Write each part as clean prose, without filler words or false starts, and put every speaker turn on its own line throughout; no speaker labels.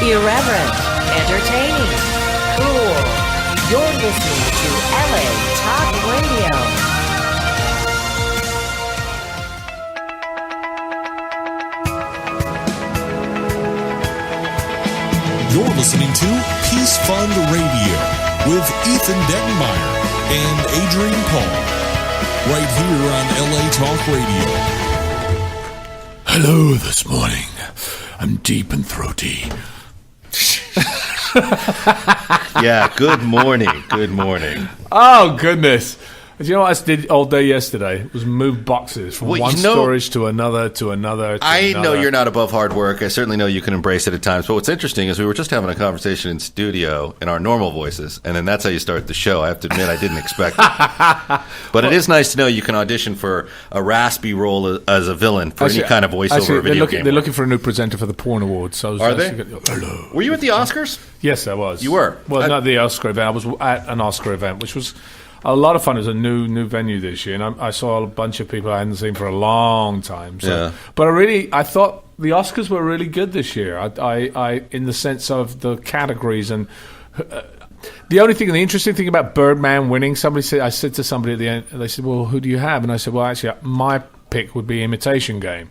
Irreverent, entertaining, cool. You're listening to LA Talk Radio.
You're listening to Peace Fund Radio with Ethan Dettenmeyer and Adrian Paul, right here on LA Talk Radio.
Hello this morning. I'm deep and throaty.
Yeah, good morning. Good morning.
Oh, goodness. Do you know what I did all day yesterday? It was move boxes from one storage to another to another.
I know you're not above hard work. I certainly know you can embrace it at times. But what's interesting is we were just having a conversation in studio in our normal voices, and then that's how you start the show. I have to admit, I didn't expect it. But it is nice to know you can audition for a raspy role as a villain for any kind of voiceover video game.
They're looking for a new presenter for the Porn Awards. So
Are they?
Hello.
Were you at the Oscars?
Yes, I was.
You were?
Well, not the Oscar event. I was at an Oscar event, which was a lot of fun. It was a new venue this year, and I saw a bunch of people I hadn't seen for a long time. So.
Yeah.
But I thought the Oscars were really good this year. I in the sense of the categories and. The interesting thing about Birdman winning, I said to somebody at the end, they said, well, who do you have? And I said, well, actually, my pick would be Imitation Game.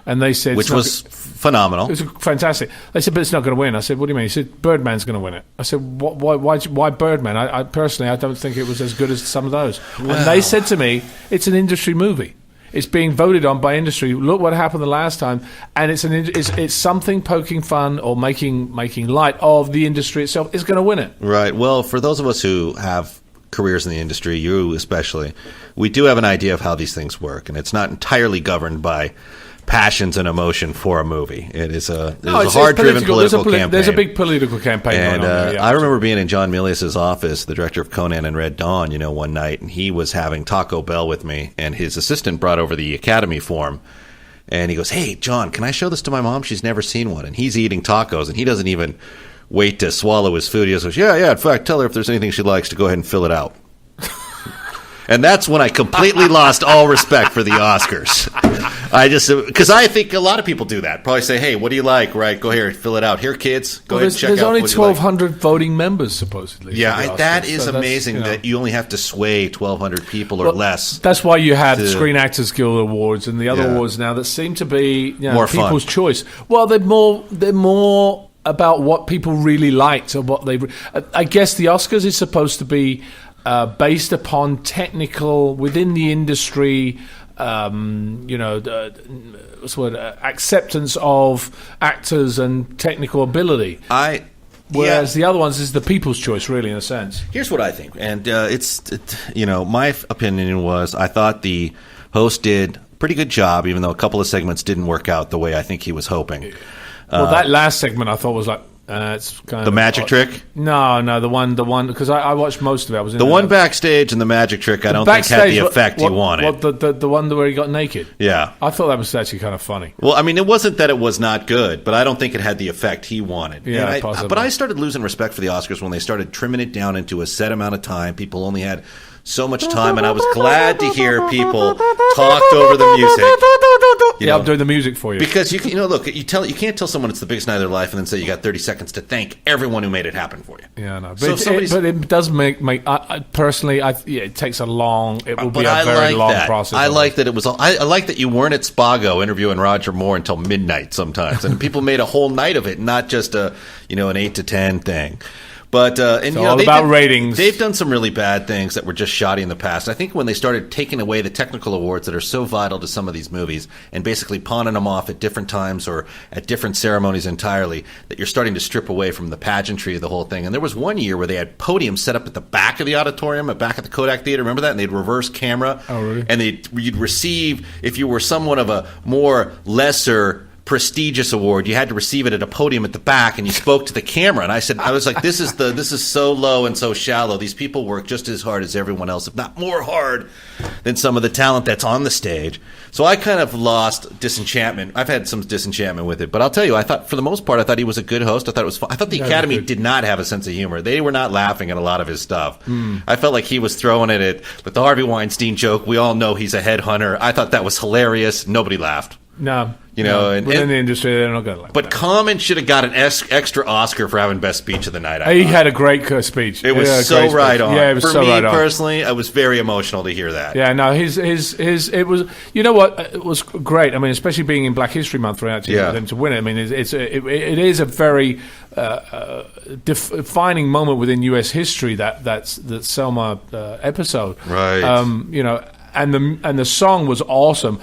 And they said...
Which was phenomenal.
It was fantastic. They said, but it's not going to win. I said, what do you mean? He said, Birdman's going to win it. I said, why Birdman? I personally, I don't think it was as good as some of those. Wow. And they said to me, it's an industry movie. It's being voted on by industry. Look what happened the last time, and it's something poking fun or making light of the industry itself is going to win it.
Right. Well, for those of us who have careers in the industry, you especially, we do have an idea of how these things work, and it's not entirely governed by passions and emotion for a movie. It's a hard-driven political campaign.
There's a big political campaign
and,
going on there. Yeah.
I remember being in John Milius's office, the director of Conan and Red Dawn, one night, and he was having Taco Bell with me, and his assistant brought over the Academy form, and he goes, hey, John, can I show this to my mom? She's never seen one. And he's eating tacos, and he doesn't even wait to swallow his food. He goes, yeah, in fact, tell her if there's anything she likes to go ahead and fill it out. And that's when I completely lost all respect for the Oscars. Because I think a lot of people do that. Probably say, hey, what do you like? Right, go here, fill it out. Here, kids, go ahead and check out.
There's only 1,200 voting members, supposedly.
Yeah, that is amazing that you only have to sway 1,200 people or less.
That's why you have the Screen Actors Guild Awards and the other awards now that seem to be
more
people's
fun.
Choice. Well, they're more about what people really liked or what they. I guess the Oscars is supposed to be based upon technical within the industry. Acceptance of actors and technical ability. Whereas the other ones is the people's choice, really, in a sense.
Here's what I think, and my opinion was I thought the host did a pretty good job, even though a couple of segments didn't work out the way I think he was hoping.
Well, that last segment I thought was like. It's kind
the magic trick?
No, the one because I watched most of it. I was in
the one backstage and the magic trick. I don't think had the effect he wanted.
The one where he got naked.
Yeah,
I thought that was actually kind of funny.
Well, I mean, it wasn't that it was not good, but I don't think it had the effect he wanted.
Yeah,
but I started losing respect for the Oscars when they started trimming it down into a set amount of time. People only had so much time, and I was glad to hear people talked over the music.
I'm doing the music for you
because you can't tell someone it's the biggest night of their life and then say you got 30 seconds to thank everyone who made it happen for you.
Yeah, no, but it does make. Personally, it takes a long. It will be a very long process.
I like that it was. I like that you weren't at Spago interviewing Roger Moore until midnight sometimes, and people made a whole night of it, not just an 8 to 10 thing. But
it's all about ratings.
They've done some really bad things that were just shoddy in the past. I think when they started taking away the technical awards that are so vital to some of these movies and basically pawning them off at different times or at different ceremonies entirely, that you're starting to strip away from the pageantry of the whole thing. And there was one year where they had podiums set up at the back of the auditorium, back at the Kodak Theater. Remember that? And they'd reverse camera.
Oh, really?
And you'd receive, if you were somewhat of a more lesser prestigious award, you had to receive it at a podium at the back, and you spoke to the camera. And I was like, this is so low and so shallow. These people work just as hard as everyone else, if not more hard than some of the talent that's on the stage. So I kind of lost disenchantment. I've had some disenchantment with it, but I'll tell you, I thought for the most part, I thought he was a good host. I thought it was fun. I thought the Academy did not have a sense of humor. They were not laughing at a lot of his stuff. I felt like he was throwing it at the Harvey Weinstein joke. We all know he's a headhunter. I thought that was hilarious. Nobody laughed.
No,
You know,
within the industry, they're not going to like
But
that.
Common should have got an extra Oscar for having best speech of the night.
He had a great speech.
It was
Yeah,
so
great speech.
right on.
Yeah, it was
for
so
me
right on.
personally, I was very emotional to hear that.
Yeah, no, his it was, you know what, it was great. I mean, especially being in Black History Month for actually them to win it. I mean, it is a very defining moment within U.S. history, that Selma episode.
Right.
You know, and the song was awesome.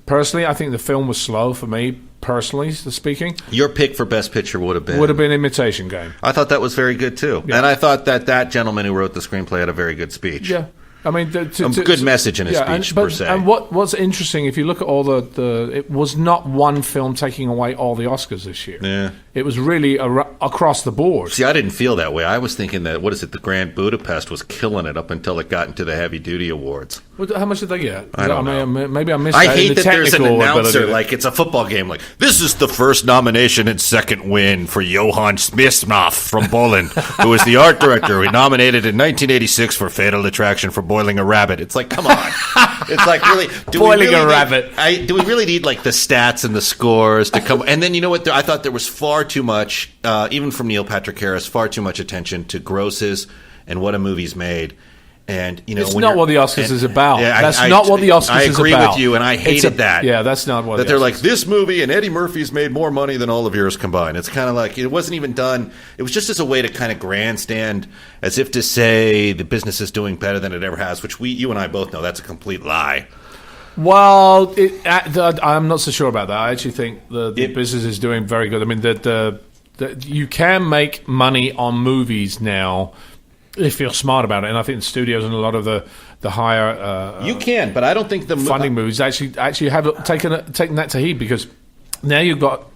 Personally, I think the film was slow for me. Personally speaking,
Your pick for Best Picture would have been
Imitation Game.
I thought that was very good too,
Yeah.
and I thought that gentleman who wrote the screenplay had a very good speech.
Yeah. I mean,
A good message in his speech, per se.
And what's interesting, if you look at all it was not one film taking away all the Oscars this year.
Yeah.
It was really across the board.
See, I didn't feel that way. I was thinking that, the Grand Budapest was killing it up until it got into the heavy duty awards.
How much did they get?
I don't know.
Maybe I missed
I
that.
hate
in the
that there's an
technical
announcer,
ability.
like it's a football game, like, this is the first nomination and second win for Johann Smith from Poland, who was the art director. We nominated in 1986 for Fatal Attraction for Boiling a Rabbit. It's like, come on. It's like, really,
Boiling a rabbit.
Do we really need, like, the stats and the scores to come? And then, you know what? I thought there was far too much, even from Neil Patrick Harris, far too much attention to grosses and what a movie's made. And you know,
it's
when
not
you're-
what the Oscars
and-
is about.
Yeah,
That's not what the Oscars
I
is
agree
about.
with you, and I hated that.
Yeah, that's not what
that
the
they're
Oscars
like,
is.
this movie and Eddie Murphy's made more money than all of yours combined. It's kind of like, it wasn't even done. It was just as a way to kind of grandstand, as if to say the business is doing better than it ever has, which you and I both know that's a complete lie.
Well, I'm not so sure about that. I actually think the business is doing very good. I mean, you can make money on movies now if you're smart about it, and I think the studios and a lot of the higher
You can, but I don't think the
funding movies actually have taken that to heed, because now you've got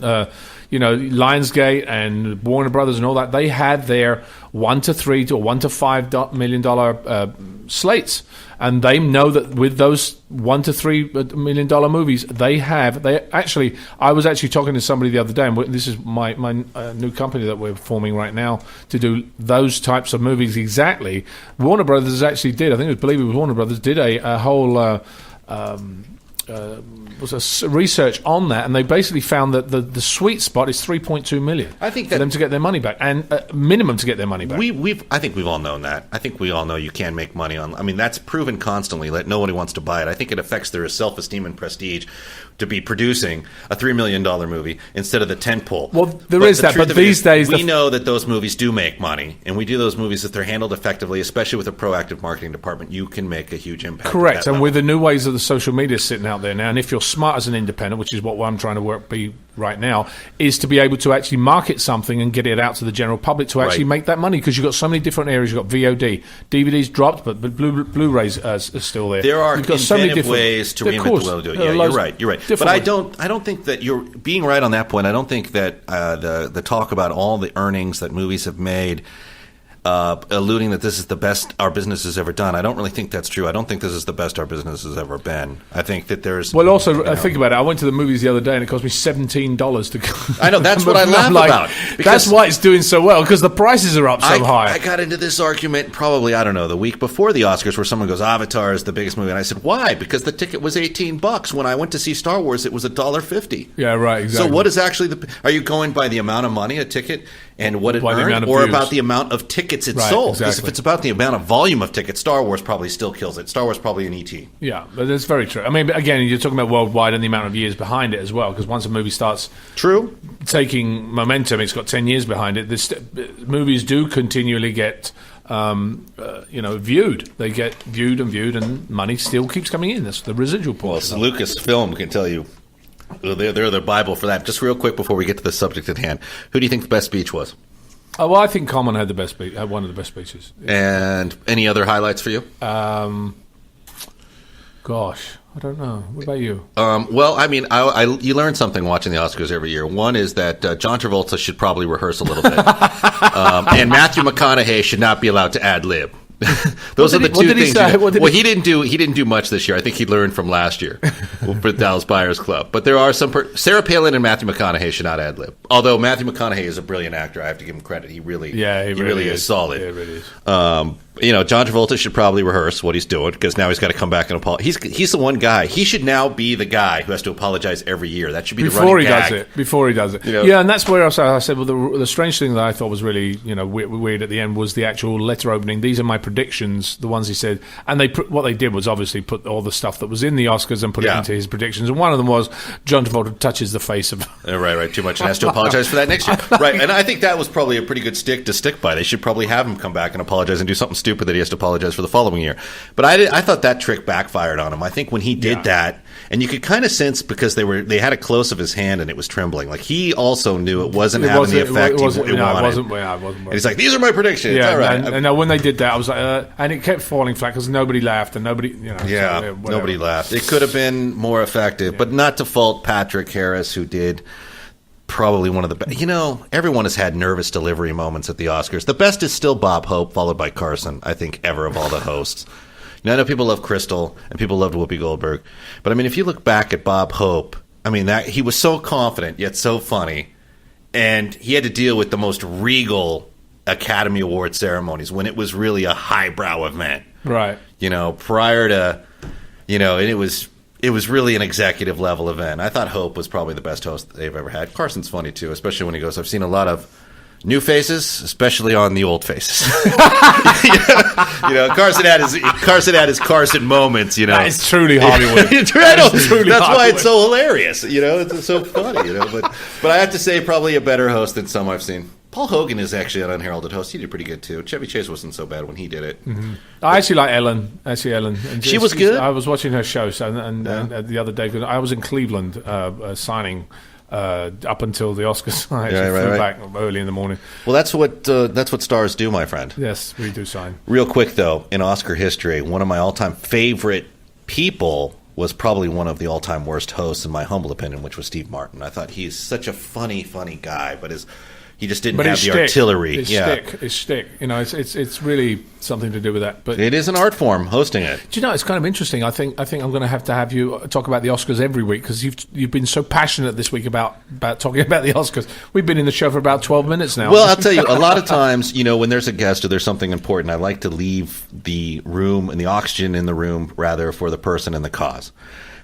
Lionsgate and Warner Brothers and all that. They had their $1 to $3 to $1 to $5 million slates, and they know that with those $1 to $3 million movies, I was actually talking to somebody the other day, and this is my new company that we're forming right now to do those types of movies exactly. Warner Brothers actually did. I think it was Warner Brothers did a whole. Was a research on that, and they basically found that the sweet spot is 3.2 million.
I think
for
that-
them to get their money back, and minimum to get their money back.
I think we've all known that. I think we all know you can make money on. I mean, that's proven constantly that nobody wants to buy it. I think it affects their self-esteem and prestige to be producing a $3 million movie instead of the tentpole.
Well, there is that,
truth
but
of it
these
is,
days
we know that those movies do make money, and we do those movies if they're handled effectively, especially with a proactive marketing department. You can make a huge impact.
Correct,
at that
and
level.
with the new ways of the social media sitting out there now, and if you're smart as an independent, which is what I'm trying to be right now, is to be able to actually market something and get it out to the general public to actually
Right.
make that money, because you've got so many different areas. You've got VOD, DVD's dropped, but Blu-rays are still there.
There are
You've got so many
inventive
different
ways to
Of
reinvent
course,
the way we do it.
there
Yeah,
are
you're
loads
right.
of
You're right. But
different
I
ways.
don't think that you're being right on that point. I don't think that the talk about all the earnings that movies have made, alluding that this is the best our business has ever done. I don't really think that's true. I don't think this is the best our business has ever been. I think that there's
Well, also, think about it. I went to the movies the other day, and it cost me $17 to go.
I know, that's what I
I'm
laugh
like,
about,
That's
because-
why it's doing so well, because the prices are up so high.
I got into this argument probably, I don't know, the week before the Oscars, where someone goes, Avatar is the biggest movie. And I said, why? Because the ticket was $18. When I went to see Star Wars, it was $1.50.
Yeah, right, exactly.
So what is actually are you going by the amount of money a ticket and what it
By the amount
earned,
of
or
views.
about the amount of tickets it
Right,
sold? Because
exactly.
if it's about the amount of volume of tickets, Star Wars probably still kills it. Star Wars probably an ET.
Yeah, but that's very true. I mean, again, you're talking about worldwide and the amount of years behind it as well, because once a movie starts
True.
taking momentum, it's got 10 years behind it. Movies do continually get viewed. They get viewed, and money still keeps coming in. That's the residual
Well,
portion.
Lucasfilm can tell you. They're the Bible for that. Just real quick before we get to the subject at hand, who do you think the best speech was?
Well, I think Common had one of the best speeches.
And any other highlights for you?
Gosh, I don't know. What about you?
Well, I mean, you learn something watching the Oscars every year. One is that John Travolta should probably rehearse a little bit, and Matthew McConaughey should not be allowed to ad lib. Those are the two things. He didn't do much this year. I think he learned from last year for the Dallas Buyers Club. But there are some. Sarah Palin and Matthew McConaughey should not ad lib. Although Matthew McConaughey is a brilliant actor, I have to give him credit. He really is solid.
Yeah, it really is.
John Travolta should probably rehearse what he's doing because now he's got to come back and apologize. He's the one guy. He should now be the guy who has to apologize every year. That should be the running gag.
Before he does it. Yeah, and that's where I said, well, the strange thing that I thought was really, weird at the end was the actual letter opening. These are my predictions, the ones he said. And what they did was obviously put all the stuff that was in the Oscars and put it into his predictions. And one of them was John Travolta touches the face of...
Right, too much and has to apologize for that next year. Right, and I think that was probably a pretty good stick to stick by. They should probably have him come back and apologize and do something stupid that he has to apologize for the following year. But I thought that trick backfired on him. I think when he did that, and you could kind of sense because they had a close of his hand and it was trembling. Like he also knew it wasn't having the effect he wanted.
It wasn't.
And he's like, these are my predictions.
Yeah,
all right.
and when they did that, I was like, and it kept falling flat because nobody laughed and nobody,
nobody laughed. It could have been more effective, but not to fault Patrick Harris, who did probably one of the best. Everyone has had nervous delivery moments at the Oscars. The best is still Bob Hope, followed by Carson, I think, ever of all the hosts. I know people love Crystal, and people loved Whoopi Goldberg. But, I mean, if you look back at Bob Hope, I mean, he was so confident, yet so funny. And he had to deal with the most regal Academy Award ceremonies when it was really a highbrow event.
Right.
Prior to, and it was really an executive level event. I thought Hope was probably the best host they've ever had. Carson's funny too, especially when he goes, I've seen a lot of new faces, especially on the old faces. Carson had his Carson moments.
That is truly Hollywood.
That's why it's so hilarious. It's so funny. But I have to say, probably a better host than some I've seen. Paul Hogan is actually an unheralded host. He did pretty good too. Chevy Chase wasn't so bad when he did it.
Mm-hmm. I actually like Ellen. And
she was good.
I was watching her show and the other day because I was in Cleveland signing. Up until the Oscars, I flew back early in the morning.
Well, that's what stars do, my friend.
Yes, we do sign.
Real quick though, in Oscar history, one of my all-time favorite people was probably one of the all-time worst hosts, in my humble opinion, which was Steve Martin. I thought he's such a funny guy, but he just didn't have the artillery.
His shtick. It's really something to do with that. But
it is an art form, hosting it.
Do you know, it's kind of interesting. I think I'm going to have you talk about the Oscars every week because you've been so passionate this week about talking about the Oscars. We've been in the show for about 12 minutes now.
Well, I'll tell you, a lot of times, when there's a guest or there's something important, I like to leave the room and the oxygen in the room rather for the person and the cause.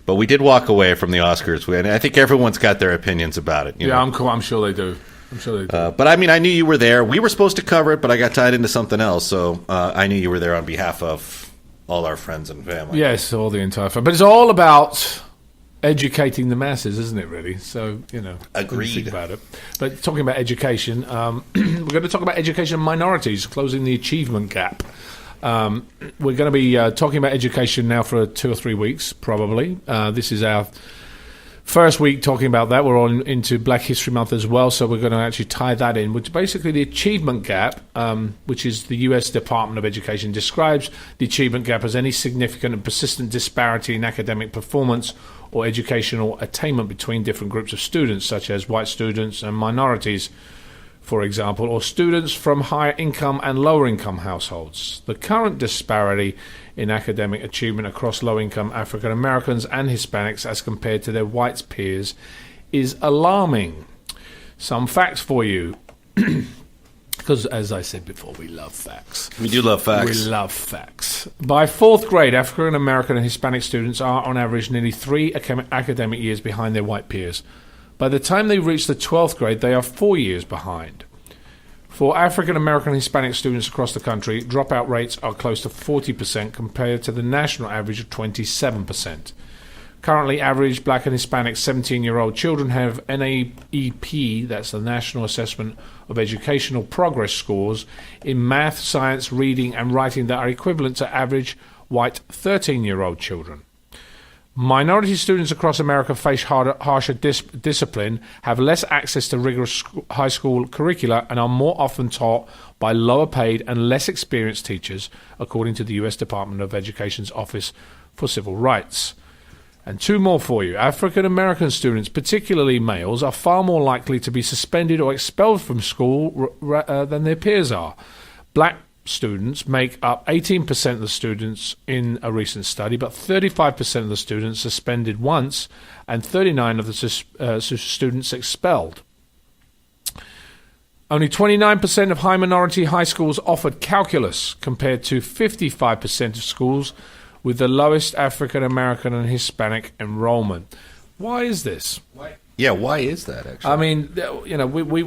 But we did walk away from the Oscars, and I think everyone's got their opinions about it.
Yeah, I'm sure they do. I'm sure they do.
But I mean, I knew you were there. We were supposed to cover it, but I got tied into something else. So I knew you were there on behalf of all our friends and family.
Yes, all the entire family. But it's all about educating the masses, isn't it, really? So,
agreed.
Think about it. But talking about education, we're going to talk about education minorities, closing the achievement gap. We're going to be talking about education now for 2 or 3 weeks, probably. This is our first week talking about that. We're on into Black History Month as well, so we're going to actually tie that in, which basically the achievement gap, which is the U.S. Department of Education, describes the achievement gap as any significant and persistent disparity in academic performance or educational attainment between different groups of students, such as white students and minorities, for example, or students from higher income and lower income households. The current disparity in academic achievement across low-income African Americans and Hispanics as compared to their white peers is alarming. Some facts for you. Because, as I said before, we love facts.
We do love facts.
We love facts. By 4th grade, African American and Hispanic students are, on average, nearly 3 academic years behind their white peers. By the time they reach the 12th grade, they are 4 years behind. For African American and Hispanic students across the country, dropout rates are close to 40% compared to the national average of 27%. Currently, average Black and Hispanic 17-year-old children have NAEP, that's the National Assessment of Educational Progress scores, in math, science, reading, and writing that are equivalent to average white 13-year-old children. Minority students across America face harsher discipline, have less access to rigorous high school curricula, and are more often taught by lower paid and less experienced teachers, according to the U.S. Department of Education's Office for Civil Rights. And 2 more for you. African American students, particularly males, are far more likely to be suspended or expelled from school than their peers are. Black students make up 18% of the students in a recent study, but 35% of the students suspended once and 39% of the students expelled. Only 29% of high-minority high schools offered calculus, compared to 55% of schools with the lowest African-American and Hispanic enrollment. Why is this?
Yeah, why is that, actually?
I mean,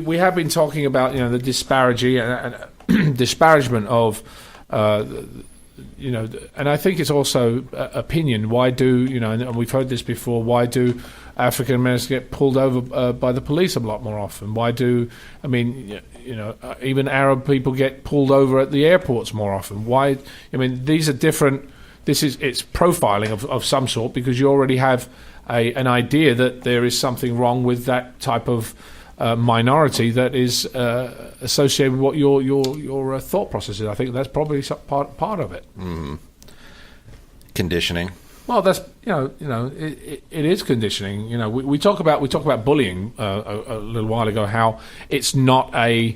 we have been talking about, the disparagement of, and I think it's also opinion. Why do, and we've heard this before, why do African Americans get pulled over by the police a lot more often? Why do, even Arab people get pulled over at the airports more often? Why? I mean, these are different. It's profiling of some sort, because you already have an idea that there is something wrong with that type of minority that is associated with what your thought process is. I think that's probably part of it.
Conditioning.
Well, that's it is conditioning. We talk about bullying a little while ago. How it's not a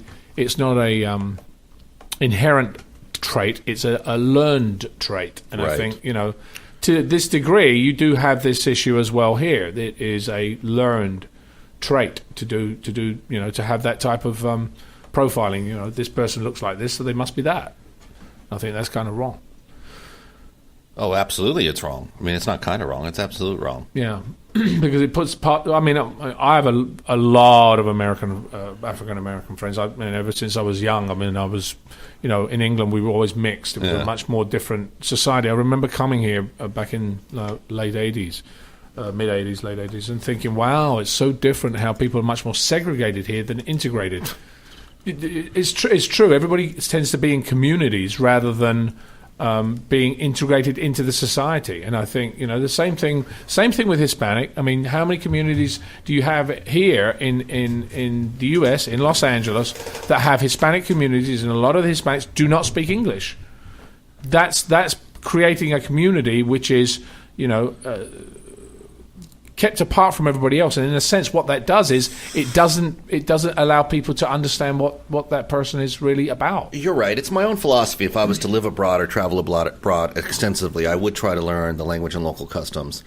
inherent trait. It's a learned trait, and
Right.
I think to this degree you do have this issue as well here. It is a learned trait to have that type of profiling. This person looks like this, so they must be that. I think that's kind of wrong.
Oh, absolutely, it's wrong. I mean, it's not kind of wrong. It's absolutely wrong.
Yeah, because it puts part. I mean, I have a lot of African American friends. I mean, ever since I was young. I mean, I was, in England we were always mixed. It was a much more different society. I remember coming here back in late '80s, mid '80s, late '80s, and thinking, wow, it's so different how people are much more segregated here than integrated. It's true. Everybody tends to be in communities rather than being integrated into the society. And I think the same thing with Hispanic. I mean, how many communities do you have here in the US, in Los Angeles, that have Hispanic communities, and a lot of the Hispanics do not speak English? That's creating a community which is kept apart from everybody else, and in a sense what that does is it doesn't allow people to understand what that person is really about.
You're right. It's my own philosophy. If I was to live abroad or travel abroad extensively, I would try to learn the language and local customs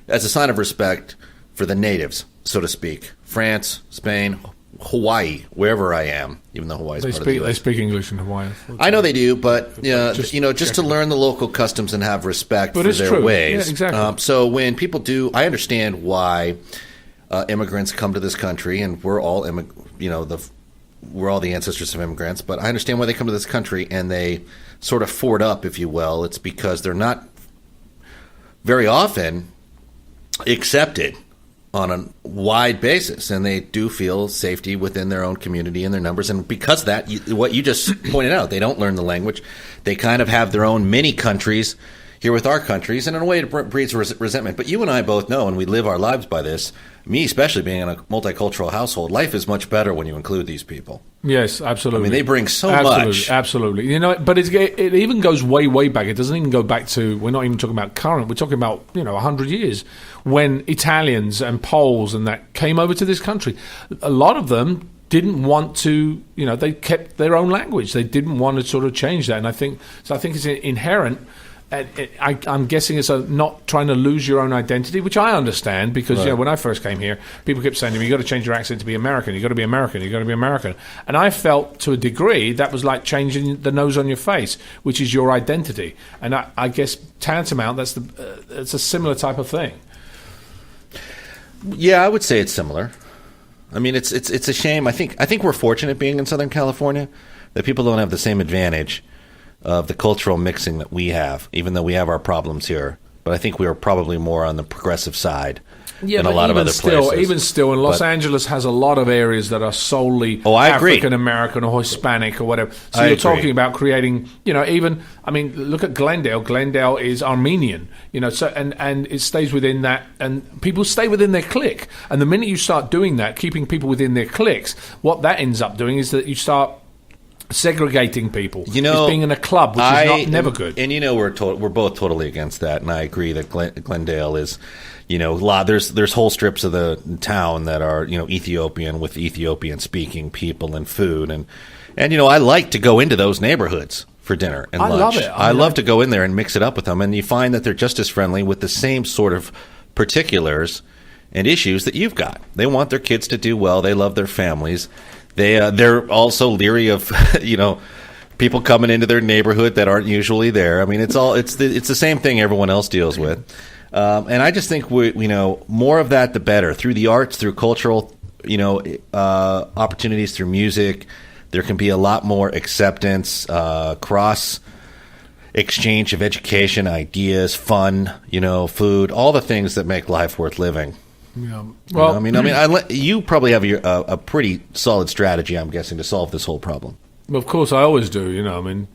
as a sign of respect for the natives, so to speak. France, Spain, Hawaii, wherever I am, even though Hawaii is part of the US.
They speak English in Hawaii.
I know they do, but just to learn the local customs and have respect for their ways.
Yeah, exactly.
So when people do, I understand why immigrants come to this country, and we're all we're all the ancestors of immigrants. But I understand why they come to this country and they sort of forward up, if you will. It's because they're not very often accepted on a wide basis, and they do feel safety within their own community and their numbers. And because of that, what you just pointed out, they don't learn the language. They kind of have their own mini countries here with our countries, and in a way it breeds resentment. But you and I both know, and we live our lives by this, me especially being in a multicultural household, life is much better when you include these people.
Yes, absolutely.
I mean, they bring so much.
Absolutely. But it even goes way, way back. It doesn't even go back to, we're not even talking about current, we're talking about, 100 years, when Italians and Poles and that came over to this country. A lot of them didn't want to, they kept their own language. They didn't want to sort of change that. And I think it's inherent. I'm guessing it's not trying to lose your own identity, which I understand, because
right.
When I first came here, people kept saying to me, "You got to change your accent to be American. You got to be American. You got to be American." And I felt, to a degree, that was like changing the nose on your face, which is your identity. And I guess tantamount, it's a similar type of thing.
Yeah, I would say it's similar. I mean, it's a shame. I think we're fortunate being in Southern California that people don't have the same advantage of the cultural mixing that we have, even though we have our problems here. But I think we are probably more on the progressive side than a lot of other places.
Even still, and Los Angeles has a lot of areas that are solely African American or Hispanic or whatever. So you're talking about creating, look at Glendale. Glendale is Armenian, so and it stays within that, and people stay within their clique. And the minute you start doing that, keeping people within their cliques, what that ends up doing is that you start segregating people. It's being in a club, which is never good.
And we're both totally against that, and I agree that Glendale is, there's whole strips of the town that are Ethiopian, with Ethiopian speaking people and food, and I like to go into those neighborhoods for dinner and lunch.
I love it.
I love to go in there and mix it up with them, and you find that they're just as friendly with the same sort of particulars and issues that you've got. They want their kids to do well. They love their families. They're also leery of people coming into their neighborhood that aren't usually there. I mean, it's the same thing everyone else deals with. And I just think more of that the better, through the arts, through cultural opportunities, through music. There can be a lot more acceptance, cross exchange of education, ideas, fun, food, all the things that make life worth living.
Yeah. Well,
you probably have a pretty solid strategy, I'm guessing, to solve this whole problem.
Of course, I always do.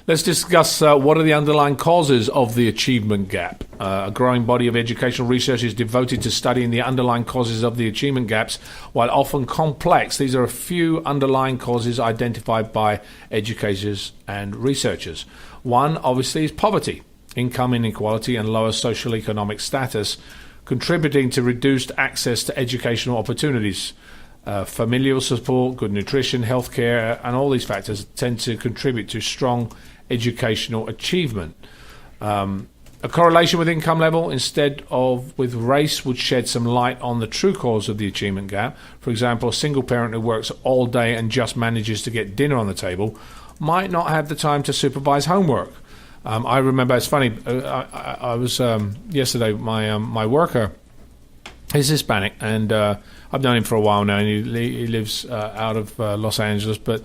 Let's discuss what are the underlying causes of the achievement gap. A growing body of educational research is devoted to studying the underlying causes of the achievement gaps. While often complex, these are a few underlying causes identified by educators and researchers. One, obviously, is poverty, income inequality, and lower social economic status, contributing to reduced access to educational opportunities. Familial support, good nutrition, healthcare, and all these factors tend to contribute to strong educational achievement. A correlation with income level instead of with race would shed some light on the true cause of the achievement gap. For example, a single parent who works all day and just manages to get dinner on the table might not have the time to supervise homework. I remember, it's funny, I was yesterday, my worker is Hispanic, and I've known him for a while now, and he lives out of Los Angeles, but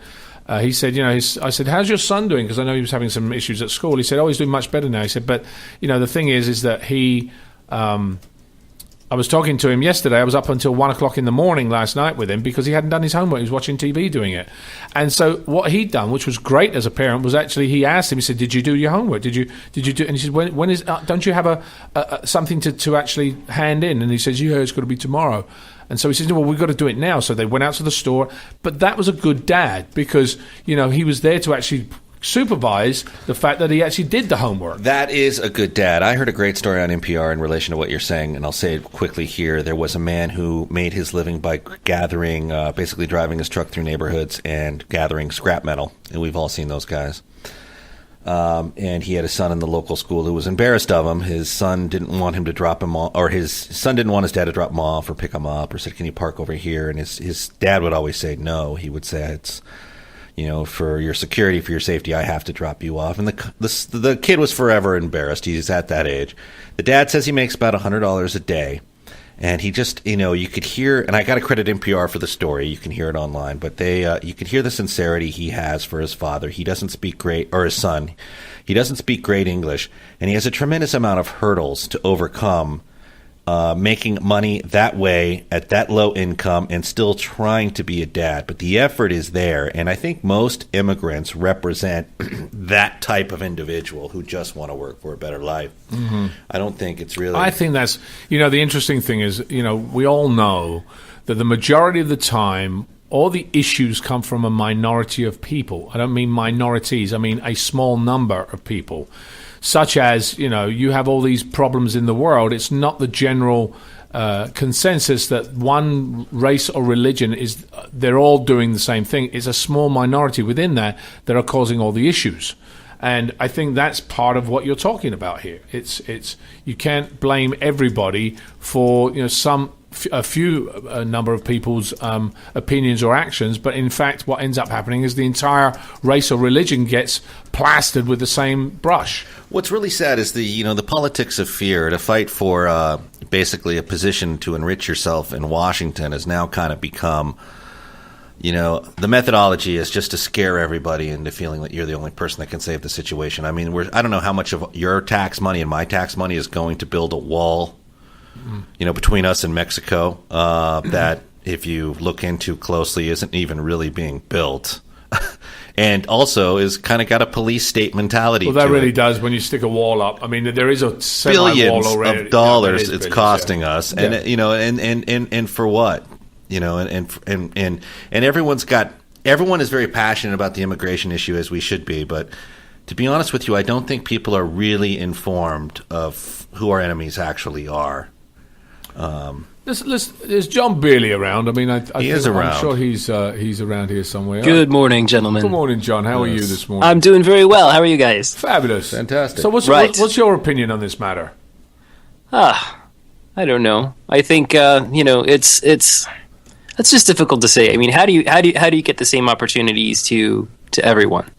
he said, I said, how's your son doing? Because I know he was having some issues at school. He said, he's doing much better now. He said, but, the thing is that he, I was talking to him yesterday. I was up until 1 o'clock in the morning last night with him because he hadn't done his homework. He was watching TV doing it. And so what he'd done, which was great as a parent, was actually he asked him, he said, did you do your homework? Did you do? And he said, when is, don't you have a something to actually hand in? And he says, yeah, it's got to be tomorrow. And so he says, well, we've got to do it now. So they went out to the store. But that was a good dad because, he was there to actually supervise the fact that he actually did the homework.
That is a good dad. I heard a great story on NPR in relation to what you're saying, and I'll say it quickly here. There was a man who made his living by gathering, basically driving his truck through neighborhoods and gathering scrap metal, and we've all seen those guys. And he had a son in the local school who was embarrassed of him. His son didn't want him to drop him off, or his son didn't want his dad to drop him off or pick him up, or said, can you park over here? And his dad would always say no. He would say, it's for your security, for your safety, I have to drop you off. And the kid was forever embarrassed. He's at that age. The dad says he makes about $100 a day. And he just, you could hear, and I got to credit NPR for the story. You can hear it online. But you could hear the sincerity he has for his father. He doesn't speak great, or his son. He doesn't speak great English. And he has a tremendous amount of hurdles to overcome, making money that way at that low income and still trying to be a dad. But the effort is there. And I think most immigrants represent that type of individual who just want to work for a better life. Mm-hmm. I don't think it's really...
I think that's... the interesting thing is, we all know that the majority of the time, all the issues come from a minority of people. I don't mean minorities. I mean a small number of people. Such as, you have all these problems in the world. It's not the general consensus that one race or religion is, they're all doing the same thing. It's a small minority within that are causing all the issues. And I think that's part of what you're talking about here. It's you can't blame everybody for, a few number of people's opinions or actions, but in fact what ends up happening is the entire race or religion gets plastered with the same brush.
What's really sad is the politics of fear. To fight for basically a position to enrich yourself in Washington has now kind of become, the methodology is just to scare everybody into feeling that you're the only person that can save the situation. I mean, I don't know how much of your tax money and my tax money is going to build a wall between us and Mexico, that if you look into closely isn't even really being built. And also is kind of got a police state mentality.
Well, that
to
really
it.
does when you stick a wall up. I mean, there is a
billions
wall already.
of dollars
it's
it's costing us, and and for what, and everyone is very passionate about the immigration issue, as we should be, but to be honest with you, I don't think people are really informed of who our enemies actually are.
There's John Beerley around. I mean,
he is around.
I'm sure he's around here somewhere.
Good morning, gentlemen.
Good morning, John. How are you this morning?
I'm doing very well. How are you guys?
Fabulous.
Fantastic.
So what's your opinion on this matter?
I don't know. I think, it's... That's just difficult to say. I mean, how do you get the same opportunities to everyone?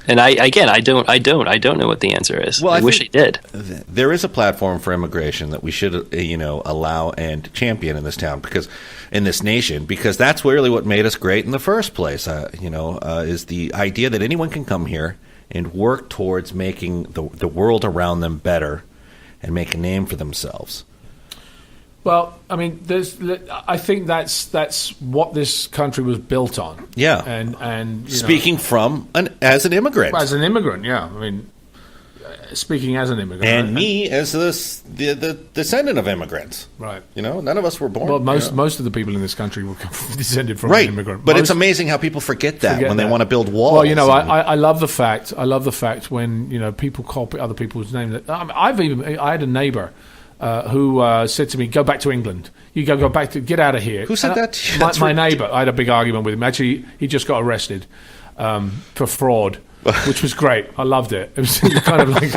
And I don't know what the answer is.
Well,
I wish I did.
There is a platform for immigration that we should, allow and champion in this town, because in this nation, because that's really what made us great in the first place. Is the idea that anyone can come here and work towards making the world around them better and make a name for themselves.
Well, I mean, I think that's what this country was built on.
Yeah,
and
speaking as an immigrant.
As an immigrant, yeah. I mean, speaking as an immigrant,
and me as the descendant of immigrants.
Right.
None of us were born.
Well, most of the people in this country were descended from
right.
an immigrant.
But it's amazing how people forget that when they want to build walls.
Well, I love the fact. when people call other people's names. I had a neighbor. Who said to me, "Go back to England. You go back to get out of here."
Who said that to you?
My neighbour. I had a big argument with him. Actually, he just got arrested for fraud, which was great. I loved it. It was kind of like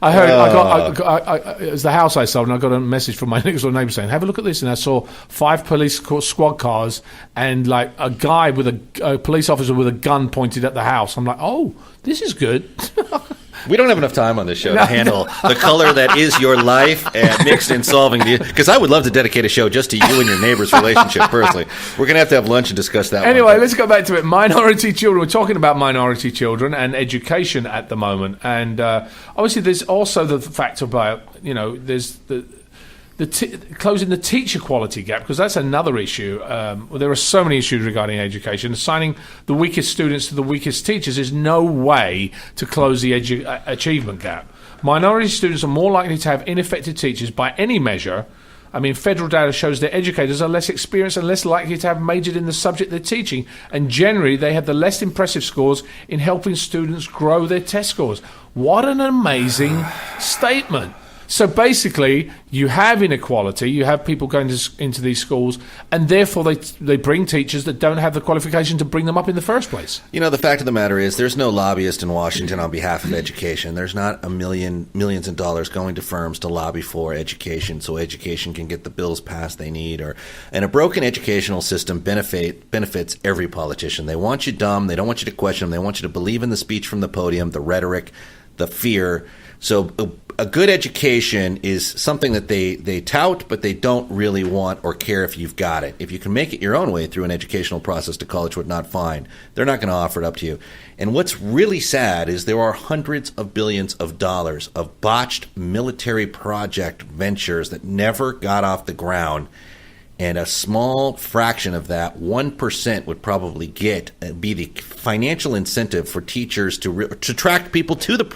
I heard. It was the house I sold, and I got a message from my next door neighbour saying, "Have a look at this." And I saw 5 police squad cars and like a guy with a police officer with a gun pointed at the house. I'm like, "Oh, this is good."
We don't have enough time on this show to handle the color that is your life and mixed in solving the... Because I would love to dedicate a show just to you and your neighbor's relationship personally. We're going to have lunch and discuss that.
Anyway, let's go back to it. Minority children. We're talking about minority children and education at the moment. And obviously there's also the fact about, there's closing the teacher quality gap, because that's another issue. There are so many issues regarding education. Assigning the weakest students to the weakest teachers is no way to close the achievement gap. Minority students are more likely to have ineffective teachers by any measure. I mean, federal data shows that educators are less experienced and less likely to have majored in the subject they're teaching, and generally they have the less impressive scores in helping students grow their test scores. What an amazing statement. So basically, you have inequality, you have people going into these schools, and therefore they bring teachers that don't have the qualification to bring them up in the first place.
The fact of the matter is there's no lobbyist in Washington on behalf of education. There's not millions of dollars going to firms to lobby for education so education can get the bills passed they need. And a broken educational system benefits every politician. They want you dumb. They don't want you to question them. They want you to believe in the speech from the podium, the rhetoric, the fear. So a good education is something that they tout, but they don't really want or care if you've got it. If you can make it your own way through an educational process to college would not fine, they're not going to offer it up to you. And what's really sad is there are hundreds of billions of dollars of botched military project ventures that never got off the ground. And a small fraction of that, 1%, would probably be the financial incentive for teachers to attract people to the